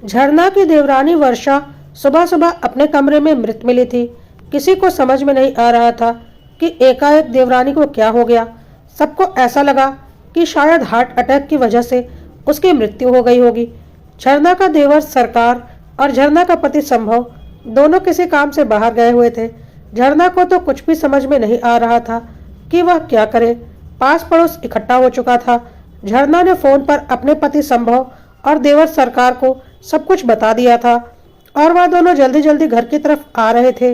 झरना की देवरानी वर्षा सुबह सुबह अपने कमरे में मृत मिली थी। किसी को समझ में नहीं आ रहा था कि एकाएक देवरानी को क्या हो गया। सबको ऐसा लगा कि शायद हार्ट अटैक की वजह से उसकी मृत्यु हो गई होगी। झरना का देवर सरकार और झरना का पति संभव दोनों किसी काम से बाहर गए हुए थे। झरना को तो कुछ भी समझ में नहीं आ रहा था कि वह क्या करे। पास पड़ोस इकट्ठा हो चुका था। झरना ने फोन पर अपने पति संभव और देवर सरकार को सब कुछ बता दिया था और वह दोनों जल्दी जल्दी घर की तरफ आ रहे थे।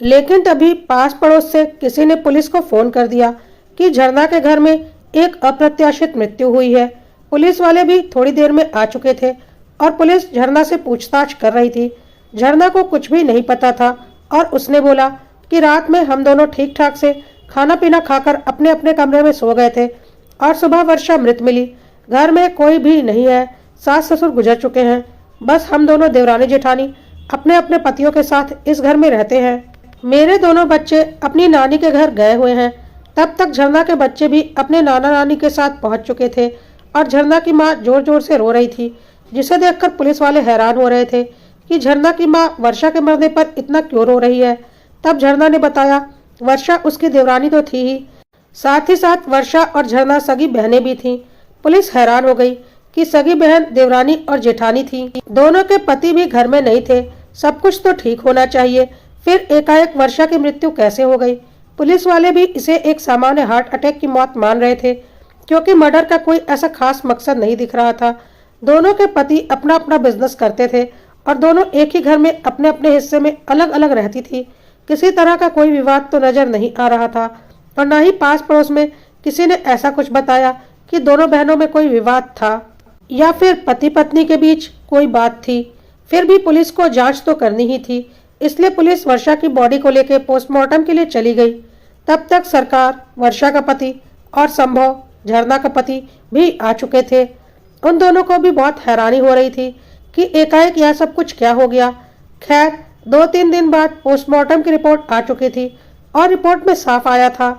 लेकिन तभी पास पड़ोस से किसी ने पुलिस को फोन कर दिया कि झरना के घर में एक अप्रत्याशित मृत्यु हुई है। पुलिस वाले भी थोड़ी देर में आ चुके थे और पुलिस झरना से पूछताछ कर रही थी। झरना को कुछ भी नहीं पता था और उसने बोला कि रात में हम दोनों ठीक ठाक से खाना पीना खाकर अपने अपने कमरे में सो गए थे और सुबह वर्षा मृत मिली। घर में कोई भी नहीं है, सास ससुर गुजर चुके हैं, बस हम दोनों देवरानी जेठानी अपने अपने पतियों के साथ इस घर में रहते हैं। मेरे दोनों बच्चे अपनी नानी के घर गए हुए हैं। तब तक झरना के बच्चे भी अपने नाना नानी के साथ पहुंच चुके थे और झरना की माँ जोर जोर से रो रही थी, जिसे देखकर पुलिस वाले हैरान हो रहे थे कि झरना की माँ वर्षा के मरने पर इतना क्यों रो रही है। तब झरना ने बताया वर्षा उसकी देवरानी तो थी ही, साथ ही साथ वर्षा और झरना सगी बहनें भी थीं। पुलिस हैरान हो गई कि सगी बहन देवरानी और जेठानी थी। दोनों के पति भी घर में नहीं थे। सब कुछ तो ठीक होना चाहिए, फिर एकाएक वर्षा की मृत्यु कैसे हो गई। पुलिस वाले भी इसे एक सामान्य हार्ट अटैक की मौत मान रहे थे, क्योंकि मर्डर का कोई ऐसा खास मकसद नहीं दिख रहा था। दोनों के पति अपना अपना बिजनेस करते थे और दोनों एक ही घर में अपने अपने हिस्से में अलग अलग रहती थी। किसी तरह का कोई विवाद तो नजर नहीं आ रहा था और न ही पास पड़ोस में किसी ने ऐसा कुछ बताया कि दोनों बहनों में कोई विवाद था या फिर पति पत्नी के बीच कोई बात थी। फिर भी पुलिस को जांच तो करनी ही थी, इसलिए पुलिस वर्षा की बॉडी को लेकर पोस्टमार्टम के लिए चली गई। तब तक सरकार, वर्षा का पति और संभव झरना का पति भी आ चुके थे। उन दोनों को भी बहुत हैरानी हो रही थी कि एकाएक यह सब कुछ क्या हो गया। खैर 2-3 दिन बाद पोस्टमार्टम की रिपोर्ट आ चुकी थी और रिपोर्ट में साफ आया था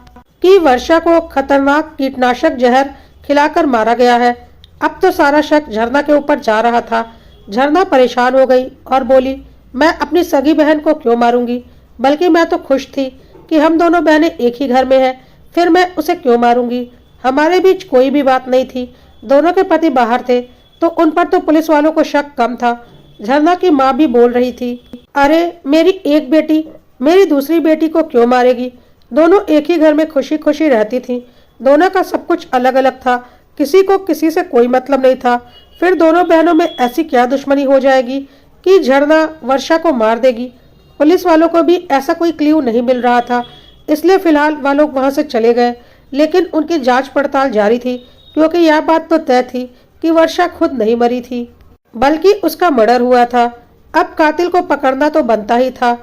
कि वर्षा को खतरनाक कीटनाशक जहर खिलाकर मारा गया है। अब तो सारा शक झरना के ऊपर जा रहा था। झरना परेशान हो गई और बोली, मैं अपनी सगी बहन को क्यों मारूंगी, बल्कि मैं तो खुश थी कि हम दोनों बहनें एक ही घर में हैं, फिर मैं उसे क्यों मारूंगी। हमारे बीच कोई भी बात नहीं थी, दोनों के पति बाहर थे तो उन पर तो पुलिस वालों को शक कम था। झरना की माँ भी बोल रही थी, अरे मेरी एक बेटी मेरी दूसरी बेटी को क्यों मारेगी। दोनों एक ही घर में खुशी खुशी रहती थी, दोनों का सब कुछ अलग अलग था, किसी को किसी से कोई मतलब नहीं था। फिर दोनों बहनों में ऐसी क्या दुश्मनी हो जाएगी कि झरना वर्षा को मार देगी। पुलिस वालों को भी ऐसा कोई क्ल्यू नहीं मिल रहा था, इसलिए फिलहाल वह लोग वहां से चले गए। लेकिन उनकी जांच पड़ताल जारी थी, क्योंकि यह बात तो तय थी कि वर्षा खुद नहीं मरी थी, बल्कि उसका मर्डर हुआ था। अब कातिल को पकड़ना तो बनता ही था।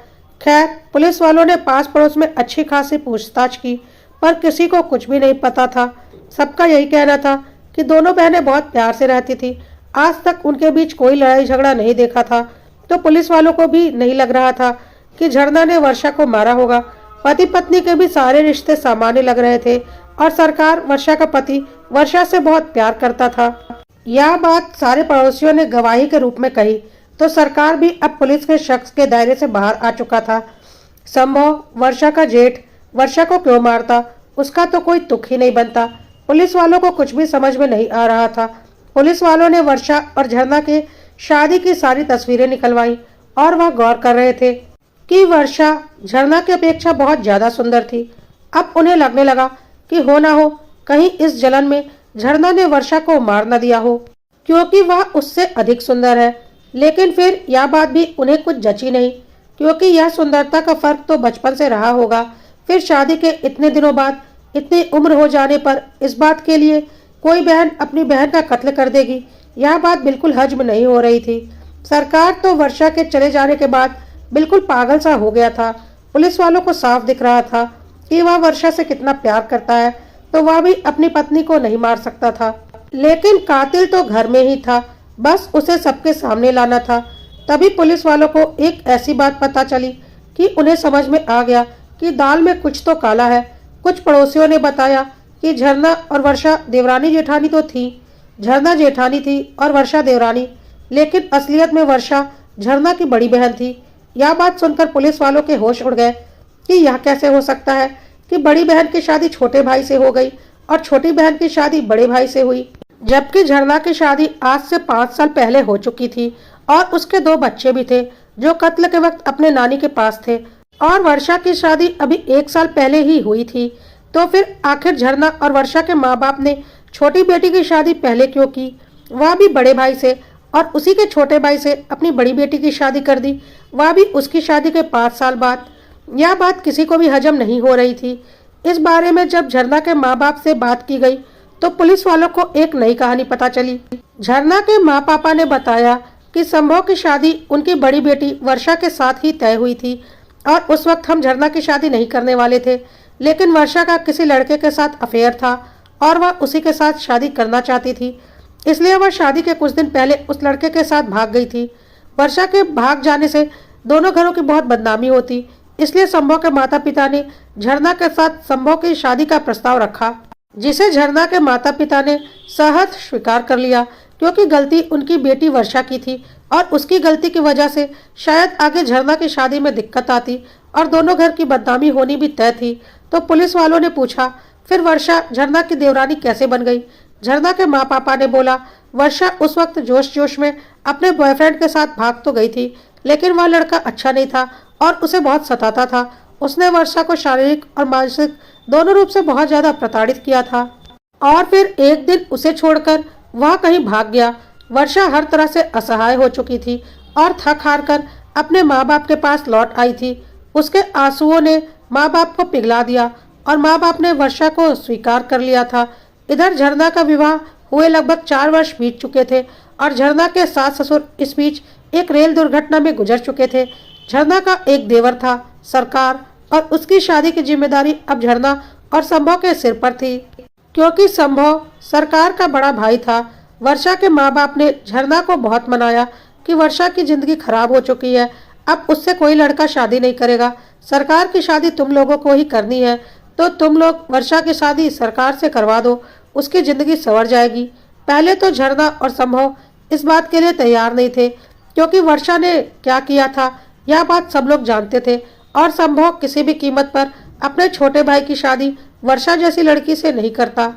खैर पुलिस वालों ने पास पड़ोस में अच्छी खासी पूछताछ की, पर किसी को कुछ भी नहीं पता था। सबका यही कहना था कि दोनों बहनें बहुत प्यार से रहती थी, आज तक उनके बीच कोई लड़ाई झगड़ा नहीं देखा था। तो पुलिस वालों को भी नहीं लग रहा था कि झरना ने वर्षा को मारा होगा। पति पत्नी के भी सारे रिश्ते सामान्य लग रहे थे और सरकार, वर्षा का पति वर्षा से बहुत प्यार करता था। यह बात सारे पड़ोसियों ने गवाही के रूप में कही, तो सरकार भी अब पुलिस के शख्स के दायरे से बाहर आ चुका था। संभव वर्षा का जेठ वर्षा को क्यों मारता, उसका तो कोई तुक ही नहीं बनता। पुलिस वालों को कुछ भी समझ में नहीं आ रहा था। पुलिस वालों ने वर्षा और झरना के शादी की सारी तस्वीरें निकलवाई और वह गौर कर रहे थे कि वर्षा झरना की अपेक्षा बहुत ज्यादा सुंदर थी। अब उन्हें लगने लगा कि हो ना हो कहीं इस जलन में झरना ने वर्षा को मार न दिया हो, क्योंकि वह उससे अधिक सुंदर है। लेकिन फिर यह बात भी उन्हें कुछ जची नहीं, क्योंकि यह सुंदरता का फर्क तो बचपन से रहा होगा। फिर शादी के इतने दिनों बाद, इतनी उम्र हो जाने पर इस बात के लिए कोई बहन अपनी बहन का कत्ल कर देगी, यह बात बिल्कुल हजम नहीं हो रही थी। सरकार तो वर्षा के चले जाने के बाद बिल्कुल पागल सा हो गया था। पुलिस वालों को साफ दिख रहा था कि वह वर्षा से कितना प्यार करता है, तो वह भी अपनी पत्नी को नहीं मार सकता था। लेकिन कातिल तो घर में ही था, बस उसे सबके सामने लाना था। तभी पुलिस वालों को एक ऐसी बात पता चली कि उन्हें समझ में आ गया कि दाल में कुछ तो काला है। कुछ पड़ोसियों ने बताया कि झरना और वर्षा देवरानी जेठानी तो थी, झरना जेठानी थी और वर्षा देवरानी। लेकिन असलियत में वर्षा झरना की बड़ी बहन थी। यह बात सुनकर पुलिस वालों के होश उड़ गए कि यह कैसे हो सकता है कि बड़ी बहन की शादी छोटे भाई से हो गई और छोटी बहन की शादी बड़े भाई से हुई, जबकि झरना की शादी आज से 5 साल पहले हो चुकी थी और उसके 2 बच्चे भी थे जो कत्ल के वक्त अपने नानी के पास थे, और वर्षा की शादी अभी 1 साल पहले ही हुई थी। तो फिर आखिर झरना और वर्षा के माँ बाप ने छोटी बेटी की शादी पहले क्यों की, वह भी बड़े भाई से, और उसी के छोटे भाई से अपनी बड़ी बेटी की शादी कर दी, वह भी उसकी शादी के 5 साल बाद। यह बात किसी को भी हजम नहीं हो रही थी। इस बारे में जब झरना के माँ बाप से बात की गई तो पुलिस वालों को एक नई कहानी पता चली। झरना के माँ पापा ने बताया कि संभव की शादी उनकी बड़ी बेटी वर्षा के साथ ही तय हुई थी और उस वक्त हम झरना की शादी नहीं करने वाले थे, लेकिन वर्षा का किसी लड़के के साथ अफेयर था और वह उसी के साथ शादी करना चाहती थी, इसलिए वह शादी के कुछ दिन पहले उस लड़के के साथ भाग गई थी। वर्षा के भाग जाने से दोनों घरों की बहुत बदनामी होती, इसलिए संभव के माता पिता ने झरना के साथ संभव की शादी का प्रस्ताव रखा, जिसे झरना के माता पिता ने सहर्ष स्वीकार कर लिया, क्योंकि गलती उनकी बेटी वर्षा की थी और उसकी गलती की वजह से शायद आगे झरना की शादी में दिक्कत आती और दोनों घर की बदनामी होनी भी तय थी। तो पुलिस वालों ने पूछा, फिर वर्षा झरना की देवरानी कैसे बन गई? झरना के माँ पापा ने बोला, वर्षा उस वक्त जोश जोश में अपने बॉयफ्रेंड के साथ भाग तो गई थी, लेकिन वह लड़का अच्छा नहीं था और उसे बहुत सताता था। उसने वर्षा को शारीरिक और मानसिक दोनों रूप से बहुत ज्यादा प्रताड़ित किया था और फिर एक दिन उसे छोड़कर वह कहीं भाग गया। वर्षा हर तरह से असहाय हो चुकी थी और थक हार कर अपने माँ बाप के पास लौट आई थी। उसके आंसुओं ने माँ बाप को पिघला दिया और माँ बाप ने वर्षा को स्वीकार कर लिया था। इधर झरना का विवाह हुए लगभग 4 वर्ष बीत चुके थे और झरना के सास ससुर इस बीच एक रेल दुर्घटना में गुजर चुके थे। झरना का एक देवर था सरकार, और उसकी शादी की जिम्मेदारी अब झरना और संभव के सिर पर थी, क्योंकि संभव सरकार का बड़ा भाई था। वर्षा के माँ बाप ने झरना को बहुत मनाया कि वर्षा की जिंदगी खराब हो चुकी है, अब उससे कोई लड़का शादी नहीं करेगा, सरकार की शादी तुम लोगों को ही करनी है, तो तुम लोग वर्षा की शादी सरकार से करवा दो, उसकी जिंदगी संवर जाएगी। पहले तो झरना और संभव इस बात के लिए तैयार नहीं थे, क्योंकि वर्षा ने क्या किया था यह बात सब लोग जानते थे और संभव किसी भी कीमत पर अपने छोटे भाई की शादी वर्षा जैसी लड़की से नहीं करता।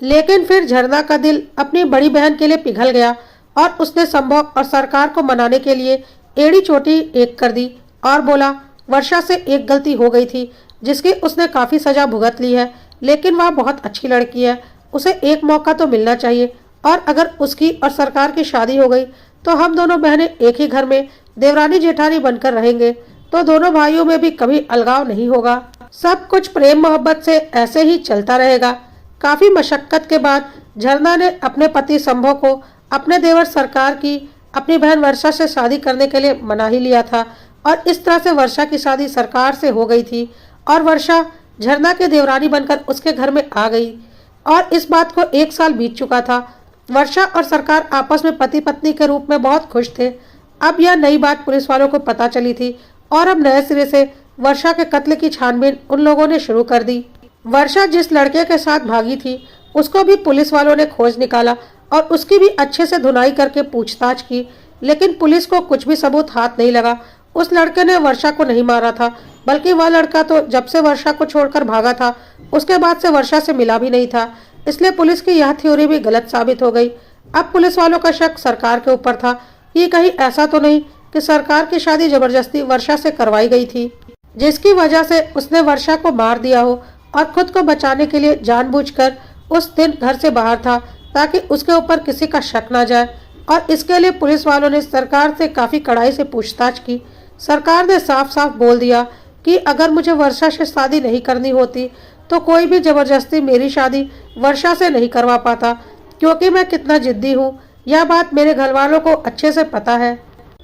लेकिन फिर झरना का दिल अपनी बड़ी बहन के लिए पिघल गया और उसने संभव और सरकार को मनाने के लिए एड़ी चोटी एक कर दी और बोला, वर्षा से एक गलती हो गई थी जिसकी उसने काफी सजा भुगत ली है, लेकिन वह बहुत अच्छी लड़की है, उसे एक मौका तो मिलना चाहिए, और अगर उसकी और सरकार की शादी हो गई तो हम दोनों बहनें एक ही घर में देवरानी जेठानी बनकर रहेंगे, तो दोनों भाइयों में भी कभी अलगाव नहीं होगा, सब कुछ प्रेम मोहब्बत से ऐसे ही चलता रहेगा। काफी मशक्कत के बाद झरना ने अपने पति संभव को अपने देवर सरकार की अपनी बहन वर्षा से शादी करने के लिए मना ही लिया था, और इस तरह से वर्षा की शादी सरकार से हो गई थी और वर्षा झरना के देवरानी बनकर उसके घर में आ गई। और इस बात को 1 साल बीत चुका था। वर्षा और सरकार आपस में पति पत्नी के रूप में बहुत खुश थे। अब यह नई बात पुलिस वालों को पता चली थी और अब नए सिरे से वर्षा के कत्ल की छानबीन उन लोगों ने शुरू कर दी। वर्षा जिस लड़के के साथ भागी थी उसको भी पुलिस वालों ने खोज निकाला और उसकी भी अच्छे से धुनाई करके पूछताछ की, लेकिन पुलिस को कुछ भी सबूत हाथ नहीं लगा। उस लड़के ने वर्षा को नहीं मारा था, बल्कि वह लड़का तो जब से वर्षा को छोड़कर भागा था उसके बाद से वर्षा से मिला भी नहीं था, इसलिए पुलिस की यह थ्योरी भी गलत साबित हो गई। अब पुलिस वालों का शक सरकार के ऊपर था कि कहीं ऐसा तो नहीं कि सरकार की शादी जबरदस्ती वर्षा से करवाई गई थी, जिसकी वजह से उसने वर्षा को मार दिया हो और खुद को बचाने के लिए जानबूझकर उस दिन घर से बाहर था ताकि उसके ऊपर किसी का शक ना जाए। और इसके लिए पुलिस वालों ने सरकार से काफी कड़ाई से पूछताछ की। सरकार ने साफ साफ बोल दिया कि अगर मुझे वर्षा से शादी नहीं करनी होती तो कोई भी जबरदस्ती मेरी शादी वर्षा से नहीं करवा पाता, क्योंकि मैं कितना जिद्दी हूँ यह बात मेरे घर वालों को अच्छे से पता है।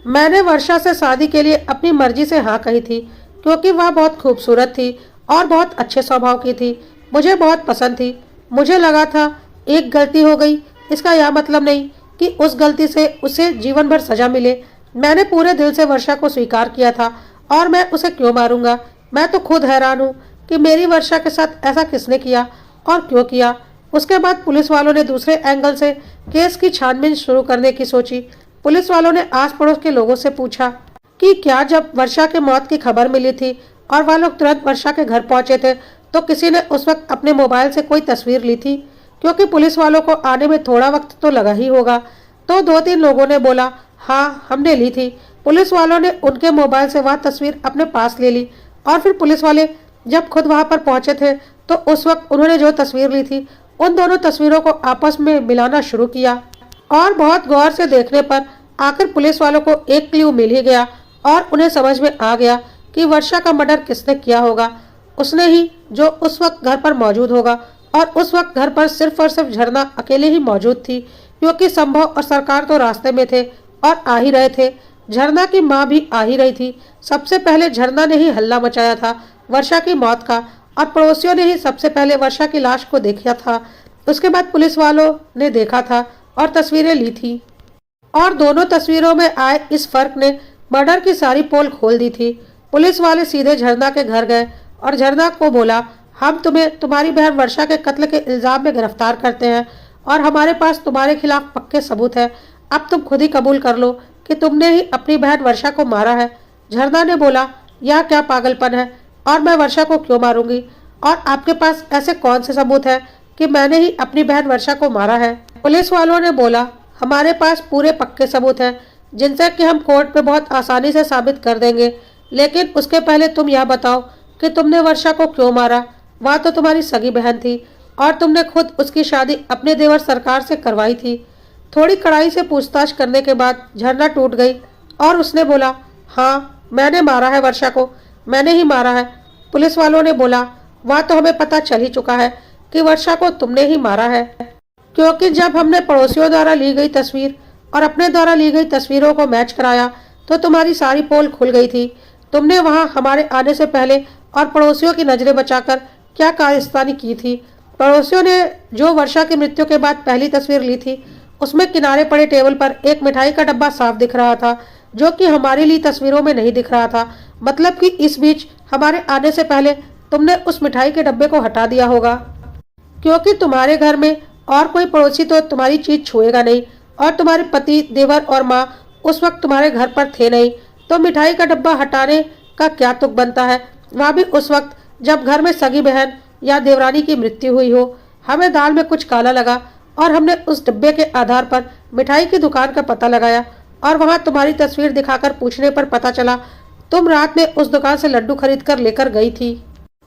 मैंने वर्षा से शादी के लिए अपनी मर्जी से हाँ कही थी, क्योंकि वह बहुत खूबसूरत थी और बहुत अच्छे स्वभाव की थी, मुझे बहुत पसंद थी। मुझे लगा था एक गलती हो गई, इसका यह मतलब नहीं कि उस गलती से उसे जीवन भर सजा मिले। मैंने पूरे दिल से वर्षा को स्वीकार किया था और मैं उसे क्यों मारूंगा। मैं तो खुद हैरान हूँ कि मेरी वर्षा के साथ ऐसा किसने किया और क्यों किया। उसके बाद पुलिस वालों ने दूसरे एंगल से केस की छानबीन शुरू करने की सोची। पुलिस वालों ने आस पड़ोस के लोगों से पूछा कि क्या जब वर्षा के मौत की खबर मिली थी और वह लोग तुरंत वर्षा के घर पहुंचे थे तो किसी ने उस वक्त अपने मोबाइल से कोई तस्वीर ली थी, क्योंकि पुलिस वालों को आने में थोड़ा वक्त तो लगा ही होगा। तो 2-3 लोगों ने बोला, हाँ हमने ली थी। पुलिस वालों ने उनके मोबाइल से वह तस्वीर अपने पास ले ली और फिर पुलिस वाले जब खुद वहां पर पहुंचे थे तो उस वक्त उन्होंने जो तस्वीर ली थी उन दोनों तस्वीरों को आपस में मिलाना शुरू किया और बहुत गौर से देखने पर आखिर पुलिस वालों को एक क्लू मिल ही गया और उन्हें समझ में आ गया कि वर्षा का मर्डर किसने किया होगा। उसने ही, जो उस वक्त घर पर मौजूद होगा। और उस वक्त घर पर सिर्फ और सिर्फ झरना अकेले ही मौजूद थी, क्योंकि संभव और सरकार तो रास्ते में थे और आ ही रहे थे। झरना की माँ भी आ ही रही थी। सबसे पहले झरना ने ही हल्ला मचाया था वर्षा की मौत का, और पड़ोसियों ने ही सबसे पहले वर्षा की लाश को देखा था। उसके बाद पुलिस वालों ने देखा था और तस्वीरें ली थी, और दोनों तस्वीरों में आए इस फर्क ने मर्डर की सारी पोल खोल दी थी। पुलिस वाले सीधे झरना के घर गए और झरना को बोला, हम तुम्हें तुम्हारी बहन वर्षा के कत्ल के इल्जाम में गिरफ्तार करते हैं और हमारे पास तुम्हारे खिलाफ पक्के सबूत है। अब तुम खुद ही कबूल कर लो कि तुमने ही अपनी बहन वर्षा को मारा है। झरना ने बोला, यह क्या पागलपन है, और मैं वर्षा को क्यों मारूंगी, और आपके पास ऐसे कौन से सबूत है कि मैंने ही अपनी बहन वर्षा को मारा है। पुलिस वालों ने बोला, हमारे पास पूरे पक्के सबूत हैं जिनसे कि हम कोर्ट में बहुत आसानी से साबित कर देंगे, लेकिन उसके पहले तुम यह बताओ कि तुमने वर्षा को क्यों मारा। वह तो तुम्हारी सगी बहन थी और तुमने खुद उसकी शादी अपने देवर सरकार से करवाई थी। थोड़ी कड़ाई से पूछताछ करने के बाद झरना टूट गई और उसने बोला, हाँ मैंने मारा है वर्षा को, मैंने ही मारा है। पुलिस वालों ने बोला, वह तो हमें पता चल ही चुका है कि वर्षा को तुमने ही मारा है, क्योंकि जब हमने पड़ोसियों द्वारा ली गई तस्वीर और अपने द्वारा ली गई तस्वीरों को मैच कराया तो तुम्हारी सारी पोल खुल गई थी। तुमने वहां हमारे आने से पहले और पड़ोसियों की नजरें बचाकर क्या कारस्तानी की थी। पड़ोसियों ने जो वर्षा की मृत्यु के बाद पहली तस्वीर ली थी उसमें किनारे पड़े टेबल पर एक मिठाई का डब्बा साफ दिख रहा था, जो कि हमारी ली तस्वीरों में नहीं दिख रहा था। मतलब कि इस बीच हमारे आने से पहले तुमने उस मिठाई के डब्बे को हटा दिया होगा, क्योंकि तुम्हारे घर में और कोई पड़ोसी तो तुम्हारी चीज छुएगा नहीं, और तुम्हारे पति, देवर और माँ उस वक्त तुम्हारे घर पर थे नहीं, तो मिठाई का डब्बा हटाने का क्या तुक बनता है, वह भी उस वक्त जब घर में सगी बहन या देवरानी की मृत्यु हुई हो। हमें दाल में कुछ काला लगा और हमने उस डिब्बे के आधार पर मिठाई की दुकान का पता लगाया, और वहां तुम्हारी तस्वीर दिखाकर पूछने पर पता चला तुम रात में उस दुकान से लड्डू खरीद कर लेकर गई थी।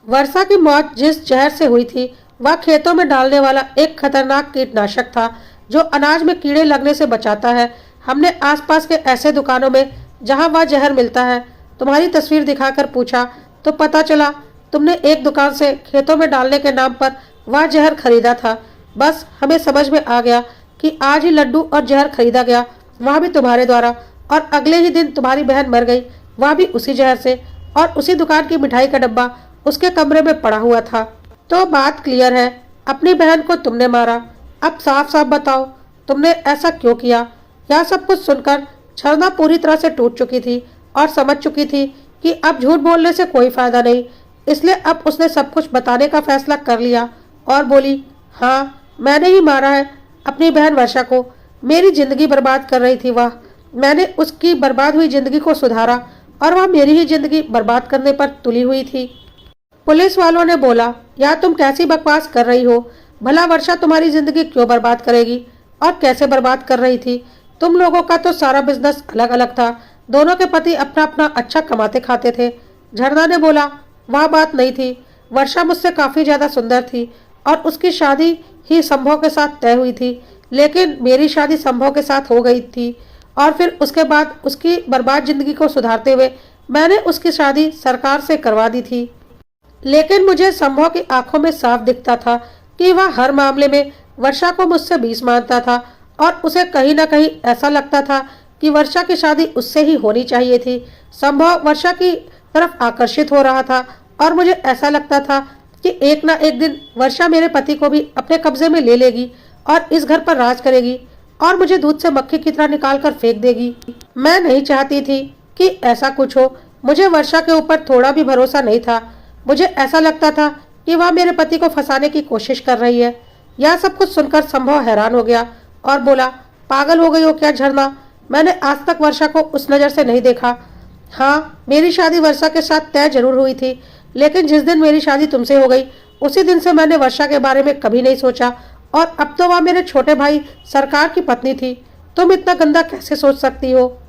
वर्षा की मौत जिस जहर से हुई थी वह खेतों में डालने वाला एक खतरनाक कीटनाशक था जो अनाज में कीड़े लगने से बचाता है। हमने आसपास के ऐसे दुकानों में जहां वह जहर मिलता है तुम्हारी तस्वीर दिखाकर पूछा तो पता चला तुमने एक दुकान से खेतों में डालने के नाम पर वह जहर खरीदा था। बस हमें समझ में आ गया कि आज ही लड्डू और जहर खरीदा गया, वह भी तुम्हारे द्वारा, और अगले ही दिन तुम्हारी बहन मर गई, वह भी उसी जहर से, और उसी दुकान की मिठाई का डब्बा उसके कमरे में पड़ा हुआ था। तो बात क्लियर है, अपनी बहन को तुमने मारा। अब साफ साफ बताओ तुमने ऐसा क्यों किया। यह सब कुछ सुनकर झरना पूरी तरह से टूट चुकी थी और समझ चुकी थी कि अब झूठ बोलने से कोई फायदा नहीं, इसलिए अब उसने सब कुछ बताने का फैसला कर लिया और बोली, हाँ मैंने ही मारा है अपनी बहन वर्षा को। मेरी जिंदगी बर्बाद कर रही थी वह, मैंने उसकी बर्बाद हुई जिंदगी को सुधारा और वह मेरी ही जिंदगी बर्बाद करने पर तुली हुई थी। पुलिस वालों ने बोला, या तुम कैसी बकवास कर रही हो, भला वर्षा तुम्हारी जिंदगी क्यों बर्बाद करेगी और कैसे बर्बाद कर रही थी। तुम लोगों का तो सारा बिजनेस अलग अलग था, दोनों के पति अपना अपना अच्छा कमाते खाते थे। झरना ने बोला, वह बात नहीं थी, वर्षा मुझसे काफी ज्यादा सुंदर थी और उसकी शादी ही संभव के साथ तय हुई थी, लेकिन मेरी शादी संभव के साथ हो गई थी और फिर उसके बाद उसकी बर्बाद जिंदगी को सुधारते हुए मैंने उसकी शादी सरकार से करवा दी थी। लेकिन मुझे संभव की आंखों में साफ दिखता था कि वह हर मामले में वर्षा को मुझसे 20 मानता था और उसे कहीं न कहीं ऐसा लगता था कि वर्षा की शादी उससे ही होनी चाहिए थी। संभव वर्षा की तरफ आकर्षित हो रहा था और मुझे ऐसा लगता था कि एक ना एक दिन वर्षा मेरे पति को भी अपने कब्जे में ले लेगी और इस घर पर राज करेगी और मुझे दूध से मक्खी की तरह निकाल कर फेंक देगी। मैं नहीं चाहती थी कि ऐसा कुछ हो। मुझे वर्षा के ऊपर थोड़ा भी भरोसा नहीं था। मुझे ऐसा लगता था कि वह मेरे पति को फंसाने की कोशिश कर रही है। यह सब कुछ सुनकर संभव हैरान हो गया और बोला, पागल हो गई हो क्या झरना, मैंने आज तक वर्षा को उस नज़र से नहीं देखा। हाँ, मेरी शादी वर्षा के साथ तय जरूर हुई थी, लेकिन जिस दिन मेरी शादी तुमसे हो गई उसी दिन से मैंने वर्षा के बारे में कभी नहीं सोचा। और अब तो वह मेरे छोटे भाई सरकार की पत्नी थी। तुम इतना गंदा कैसे सोच सकती हो?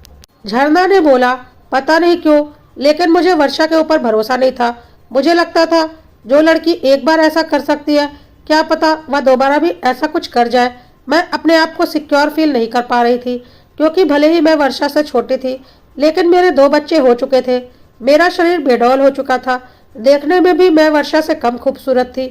झरना ने बोला। पता नहीं क्यों, लेकिन मुझे वर्षा के ऊपर भरोसा नहीं था। मुझे लगता था जो लड़की एक बार ऐसा कर सकती है, क्या पता वह दोबारा भी ऐसा कुछ कर जाए। मैं अपने आप को सिक्योर फील नहीं कर पा रही थी, क्योंकि भले ही मैं वर्षा से छोटी थी, लेकिन मेरे 2 बच्चे हो चुके थे। मेरा शरीर बेडौल हो चुका था। देखने में भी मैं वर्षा से कम खूबसूरत थी।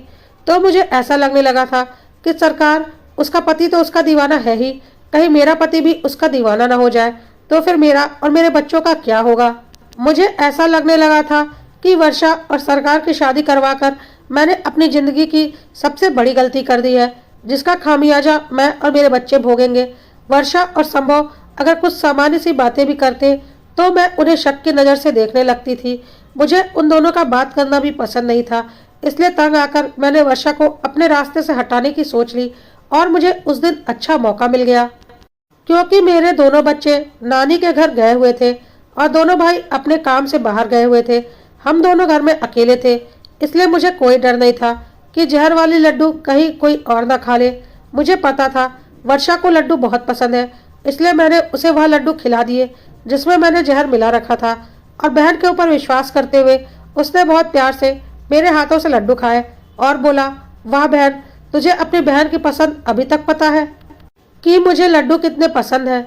तो मुझे ऐसा लगने लगा था कि सरकार, उसका पति तो उसका दीवाना है ही, कहीं मेरा पति भी उसका दीवाना ना हो जाए तो फिर मेरा और मेरे बच्चों का क्या होगा। मुझे ऐसा लगने लगा था कि वर्षा और सरकार की शादी करवाकर मैंने अपनी जिंदगी की सबसे बड़ी गलती कर दी है, जिसका खामियाजा मैं और मेरे बच्चे भोगेंगे। वर्षा और संभव अगर कुछ सामान्य सी बातें भी करते तो मैं उन्हें शक की नज़र से देखने लगती थी। मुझे उन दोनों का बात करना भी पसंद नहीं था, इसलिए तंग आकर मैंने वर्षा को अपने रास्ते से हटाने की सोच ली। और मुझे उस दिन अच्छा मौका मिल गया, क्योंकि मेरे दोनों बच्चे नानी के घर गए हुए थे और दोनों भाई अपने काम से बाहर गए हुए थे। हम दोनों घर में अकेले थे, इसलिए मुझे कोई डर नहीं था कि जहर वाली लड्डू कहीं कोई और ना खा ले। मुझे पता था वर्षा को लड्डू बहुत पसंद है, इसलिए मैंने उसे वह लड्डू खिला दिए जिसमें मैंने जहर मिला रखा था। और बहन के ऊपर विश्वास करते हुए उसने बहुत प्यार से मेरे हाथों से लड्डू खाए और बोला, वाह बहन, तुझे अपनी बहन की पसंद अभी तक पता है कि मुझे लड्डू कितने पसंद है।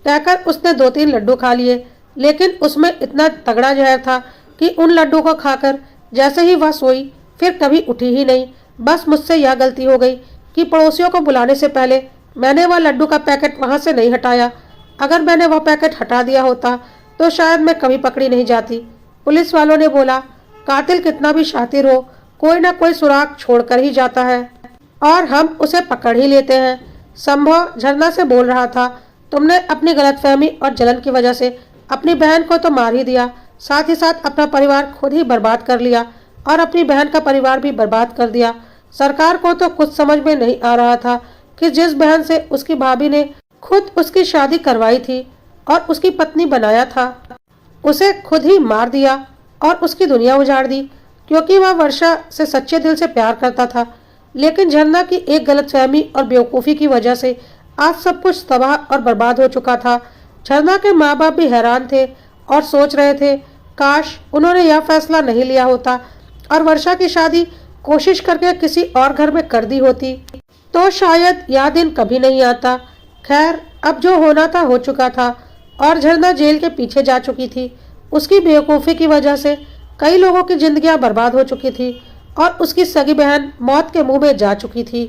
कहकर उसने 2-3 लड्डू खा लिए, लेकिन उसमें इतना तगड़ा जहर था कि उन लड्डू को खाकर जैसे ही वह सोई फिर कभी उठी ही नहीं। बस मुझसे यह गलती हो गई कि पड़ोसियों को बुलाने से पहले मैंने वह लड्डू का पैकेट वहां से नहीं हटाया। अगर मैंने वह पैकेट हटा दिया होता तो शायद मैं कभी पकड़ी नहीं जाती। पुलिस वालों ने बोला, कातिल कितना भी शातिर हो, कोई ना कोई सुराग छोड़कर ही जाता है और हम उसे पकड़ ही लेते हैं। संभव झरना से बोल रहा था, तुमने अपनी गलतफहमी और जलन की वजह से अपनी बहन को तो मार ही दिया, साथ ही साथ अपना परिवार खुद ही बर्बाद कर लिया और अपनी बहन का परिवार भी बर्बाद कर दिया। सरकार को तो कुछ समझ में नहीं आ रहा था कि जिस बहन से उसकी भाभी ने खुद उसकी शादी करवाई थी और उसकी पत्नी बनाया था, उसे खुद ही मार दिया और उसकी दुनिया उजाड़ दी, क्योंकि वह वर्षा से सच्चे दिल से प्यार करता था। लेकिन झरना की एक गलतफहमी और बेवकूफ़ी की वजह से आज सब कुछ तबाह और बर्बाद हो चुका था। झरना के माँ बाप भी हैरान थे और सोच रहे थे, काश उन्होंने यह फैसला नहीं लिया होता और वर्षा की शादी कोशिश करके किसी और घर में कर दी होती तो शायद यह दिन कभी नहीं आता। खैर, अब जो होना था हो चुका था और झरना जेल के पीछे जा चुकी थी। उसकी बेवकूफ़ी की वजह से कई लोगों की जिंदगियां बर्बाद हो चुकी थी और उसकी सगी बहन मौत के मुंह में जा चुकी थी।